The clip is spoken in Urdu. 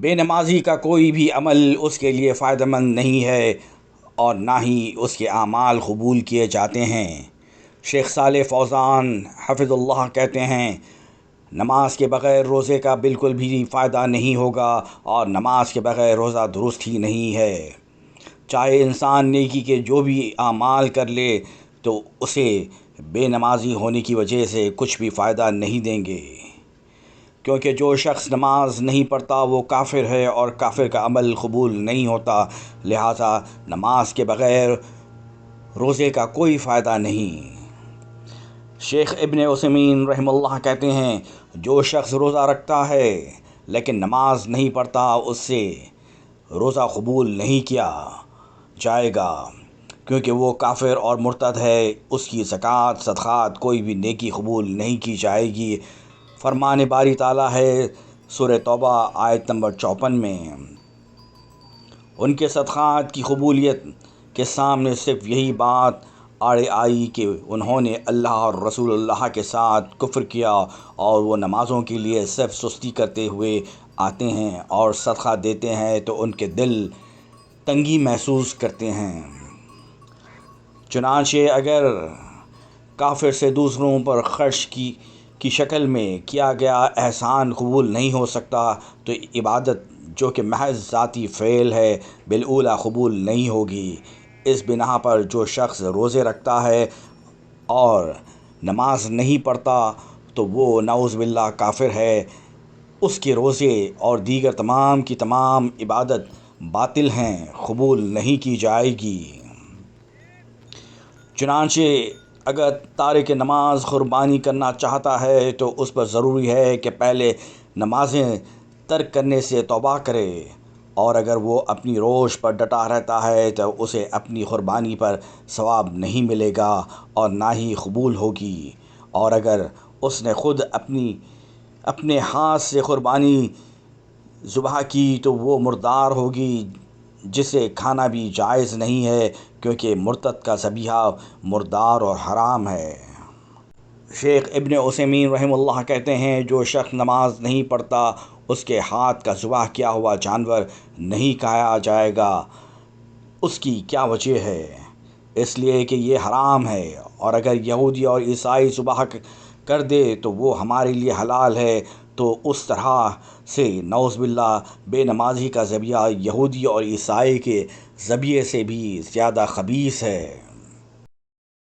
بے نمازی کا کوئی بھی عمل اس کے لیے فائدہ مند نہیں ہے اور نہ ہی اس کے اعمال قبول کیے جاتے ہیں۔ شیخ صالح فوزان حفظ اللہ کہتے ہیں، نماز کے بغیر روزے کا بالکل بھی فائدہ نہیں ہوگا اور نماز کے بغیر روزہ درست ہی نہیں ہے۔ چاہے انسان نیکی کے جو بھی اعمال کر لے تو اسے بے نمازی ہونے کی وجہ سے کچھ بھی فائدہ نہیں دیں گے، کیونکہ جو شخص نماز نہیں پڑھتا وہ کافر ہے اور کافر کا عمل قبول نہیں ہوتا، لہٰذا نماز کے بغیر روزے کا کوئی فائدہ نہیں۔ شیخ ابن عثیمین رحمہ اللہ کہتے ہیں، جو شخص روزہ رکھتا ہے لیکن نماز نہیں پڑھتا اس سے روزہ قبول نہیں کیا جائے گا، کیونکہ وہ کافر اور مرتد ہے، اس کی زکوٰۃ صدقات کوئی بھی نیکی قبول نہیں کی جائے گی۔ فرمان باری تعالیٰ ہے سورہ توبہ آیت نمبر 54 میں، ان کے صدقات کی قبولیت کے سامنے صرف یہی بات آڑے آئی کہ انہوں نے اللہ اور رسول اللہ کے ساتھ کفر کیا اور وہ نمازوں کے لیے صرف سستی کرتے ہوئے آتے ہیں اور صدقہ دیتے ہیں تو ان کے دل تنگی محسوس کرتے ہیں۔ چنانچہ اگر کافر سے دوسروں پر خرچ کی شکل میں کیا گیا احسان قبول نہیں ہو سکتا تو عبادت جو کہ محض ذاتی فعل ہے بالاولیٰ قبول نہیں ہوگی۔ اس بنا پر جو شخص روزے رکھتا ہے اور نماز نہیں پڑھتا تو وہ نعوذ باللہ کافر ہے، اس کے روزے اور دیگر تمام کی تمام عبادت باطل ہیں، قبول نہیں کی جائے گی۔ چنانچہ اگر تارک نماز قربانی کرنا چاہتا ہے تو اس پر ضروری ہے کہ پہلے نمازیں ترک کرنے سے توبہ کرے، اور اگر وہ اپنی روش پر ڈٹا رہتا ہے تو اسے اپنی قربانی پر ثواب نہیں ملے گا اور نہ ہی قبول ہوگی، اور اگر اس نے خود اپنے ہاتھ سے قربانی ذبح کی تو وہ مردار ہوگی، جسے کھانا بھی جائز نہیں ہے، کیونکہ مرتد کا ذبیحہ مردار اور حرام ہے۔ شیخ ابن عثیمین رحمہ اللہ کہتے ہیں، جو شخص نماز نہیں پڑھتا اس کے ہاتھ کا ذبح کیا ہوا جانور نہیں کھایا جائے گا۔ اس کی کیا وجہ ہے؟ اس لیے کہ یہ حرام ہے، اور اگر یہودی اور عیسائی ذبح کر دے تو وہ ہمارے لیے حلال ہے، تو اس طرح سے نعوذ باللہ بے نمازی کا ذبیحہ یہودی اور عیسائی کے ذبیحے سے بھی زیادہ خبیث ہے۔